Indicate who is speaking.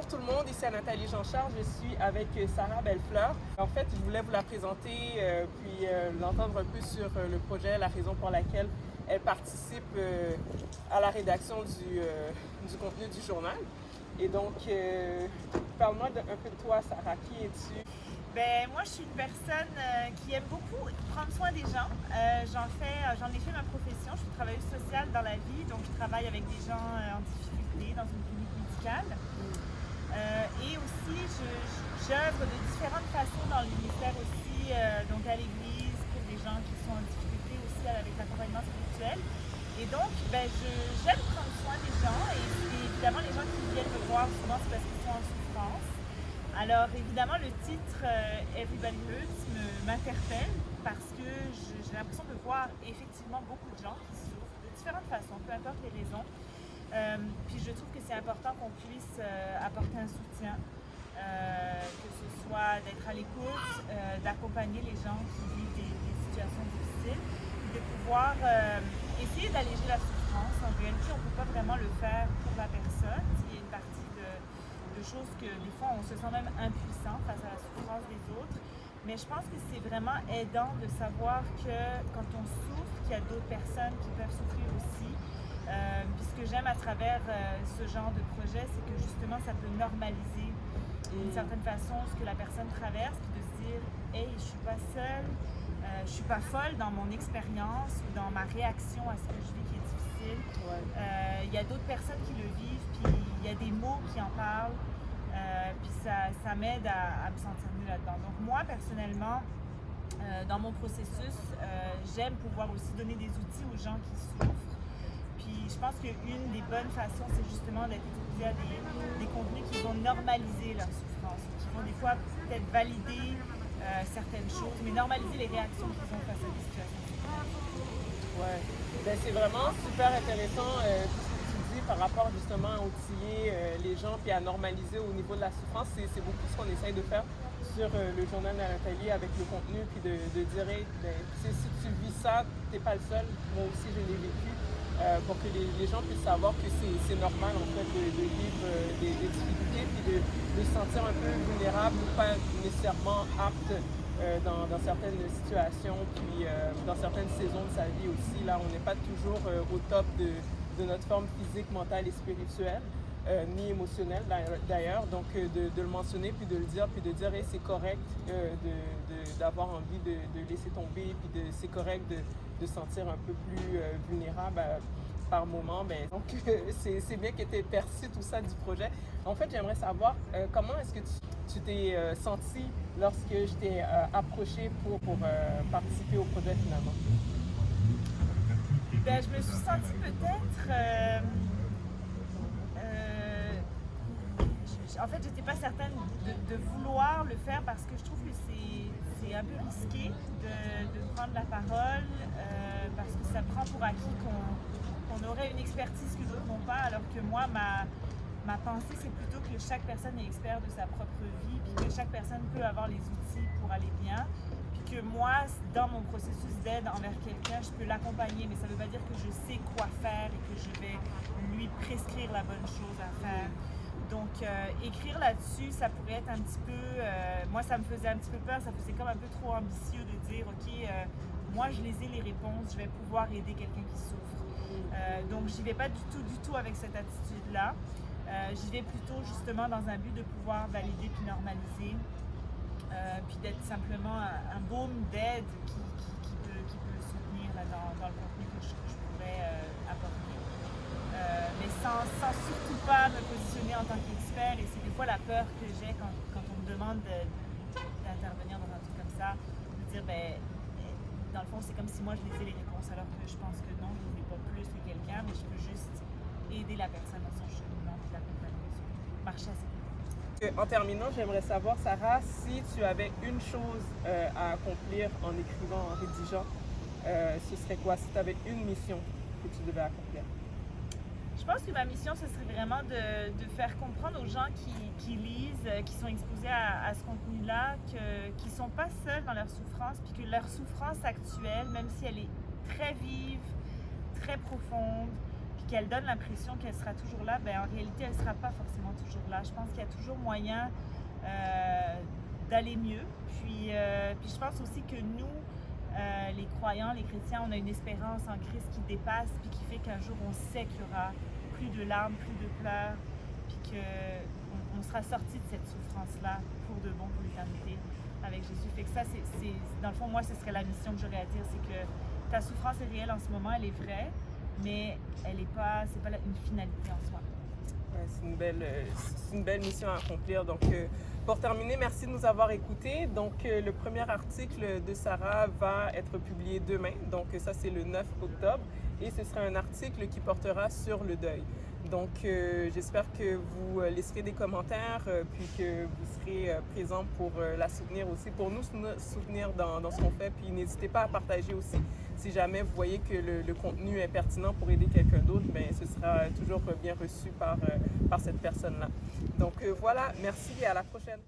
Speaker 1: Bonjour tout le monde, ici Nathalie Jean-Charles, je suis avec Sarah Bellefleur. En fait, je voulais vous la présenter puis l'entendre un peu sur le projet, la raison pour laquelle elle participe à la rédaction du contenu du journal. Et donc, parle-moi un peu de toi, Sarah. Qui es-tu?
Speaker 2: Ben, moi, je suis une personne qui aime beaucoup prendre soin des gens. J'en ai fait ma profession. Je suis travailleuse sociale dans la vie, donc je travaille avec des gens en difficulté dans une clinique médicale. Et aussi, j'œuvre de différentes façons dans le ministère aussi, donc à l'église, pour des gens qui sont en difficulté aussi avec l'accompagnement spirituel. Et donc, j'aime prendre soin des gens et évidemment, les gens qui viennent me voir souvent, c'est parce qu'ils sont en souffrance. Alors évidemment, le titre Everybody Hurts m'interpelle parce que j'ai l'impression de voir effectivement beaucoup de gens qui souffrent de différentes façons, peu importe les raisons. Puis je trouve que c'est important qu'on puisse apporter un soutien, que ce soit d'être à l'écoute, d'accompagner les gens qui vivent des situations difficiles, de pouvoir essayer d'alléger la souffrance. En réalité, on ne peut pas vraiment le faire pour la personne. Il y a une partie de choses que des fois on se sent même impuissant face à la souffrance des autres. Mais je pense que c'est vraiment aidant de savoir que quand on souffre, qu'il y a d'autres personnes qui peuvent souffrir aussi. Puis ce que j'aime à travers ce genre de projet, c'est que justement ça peut normaliser d'une certaine façon ce que la personne traverse, puis de se dire « Hey, je suis pas seule, je suis pas folle dans mon expérience ou dans ma réaction à ce que je vis qui est difficile.
Speaker 1: Ouais.
Speaker 2: Il y a d'autres personnes qui le vivent, puis il y a des mots qui en parlent. Puis ça m'aide à me sentir mieux là-dedans. Donc moi, personnellement, dans mon processus, j'aime pouvoir aussi donner des outils aux gens qui souffrent. Puis je pense qu'une des bonnes façons, c'est justement d'être exposé à des contenus qui vont normaliser leur souffrance, qui vont des fois peut-être valider certaines choses, mais normaliser les réactions qu'ils ont face à des situations difficiles.
Speaker 1: Ouais. Ben, c'est vraiment super intéressant tout ce que tu dis par rapport justement à outiller les gens puis à normaliser au niveau de la souffrance. C'est beaucoup ce qu'on essaye de faire sur le journal de Nathalie avec le contenu puis de dire hey, ben, si tu vis ça, t'es pas le seul, moi aussi je l'ai vécu. Pour que les gens puissent savoir que c'est normal en fait de vivre des difficultés puis de se sentir un peu vulnérable ou pas nécessairement apte dans certaines situations puis dans certaines saisons de sa vie aussi. Là, on n'est pas toujours au top de notre forme physique, mentale et spirituelle. Ni émotionnelle d'ailleurs, donc de le mentionner puis de le dire puis de dire hey, c'est correct d'avoir envie de laisser tomber puis c'est correct de se sentir un peu plus vulnérable par moment. Ben, donc c'est bien que tu aies perçu tout ça du projet. En fait, j'aimerais savoir comment est-ce que tu t'es senti lorsque je t'ai approché pour participer au projet finalement?
Speaker 2: Ben, je me suis sentie peut-être... en fait, j'étais pas certaine de vouloir le faire parce que je trouve que c'est un peu risqué de prendre la parole parce que ça prend pour acquis qu'on aurait une expertise que d'autres n'ont pas, alors que moi, ma pensée, c'est plutôt que chaque personne est expert de sa propre vie, puis que chaque personne peut avoir les outils pour aller bien, puis que moi, dans mon processus d'aide envers quelqu'un, je peux l'accompagner, mais ça ne veut pas dire que je sais quoi faire et que je vais lui prescrire la bonne chose à faire. Donc, écrire là-dessus, ça pourrait être un petit peu... moi, ça me faisait un petit peu peur, ça faisait comme un peu trop ambitieux de dire, OK, moi, je les ai les réponses, je vais pouvoir aider quelqu'un qui souffre. Donc, j'y vais pas du tout avec cette attitude-là. J'y vais plutôt justement dans un but de pouvoir valider puis normaliser, puis d'être simplement un baume d'aide qui peut soutenir là, dans le contenu que je pourrais apporter. Mais sans surtout pas me positionner en tant qu'expert, et c'est des fois la peur que j'ai quand on me demande d'intervenir dans un truc comme ça, de dire dans le fond c'est comme si moi je les ai les réponses, alors que je pense que non, je ne les ai pas plus que quelqu'un, mais je peux juste aider la personne dans son cheminement et l'accompagner, marcher à ses côtés.
Speaker 1: En terminant, j'aimerais savoir, Sarah, si tu avais une chose à accomplir en écrivant, en rédigeant, ce serait quoi? Si tu avais une mission que tu devais accomplir?
Speaker 2: Je pense que ma mission, ce serait vraiment de faire comprendre aux gens qui lisent, qui sont exposés à ce contenu-là, qu'ils ne sont pas seuls dans leur souffrance, puis que leur souffrance actuelle, même si elle est très vive, très profonde, puis puis qu'elle donne l'impression qu'elle sera toujours là, ben en réalité, elle ne sera pas forcément toujours là. Je pense qu'il y a toujours moyen d'aller mieux. Puis je pense aussi que nous, les croyants, les chrétiens, on a une espérance en Christ qui dépasse, puis qui fait qu'un jour, on sait qu'il y aura plus de larmes, plus de pleurs, puis qu'on sera sorti de cette souffrance-là pour de bon, pour l'éternité avec Jésus. Fait que ça, dans le fond, moi, ce serait la mission que j'aurais à dire, c'est que ta souffrance est réelle en ce moment, elle est vraie, mais elle n'est pas, c'est pas une finalité en soi.
Speaker 1: Ouais, c'est une belle mission à accomplir. Donc, pour terminer, merci de nous avoir écoutés. Donc, le premier article de Sarah va être publié demain. Donc, ça, c'est le 9 octobre. Et ce sera un article qui portera sur le deuil. Donc, j'espère que vous laisserez des commentaires, puis que vous serez présents pour la soutenir aussi, pour nous soutenir dans ce qu'on fait. Puis, n'hésitez pas à partager aussi. Si jamais vous voyez que le contenu est pertinent pour aider quelqu'un d'autre, bien, ce sera toujours bien reçu par cette personne-là. Donc, voilà, merci et à la prochaine.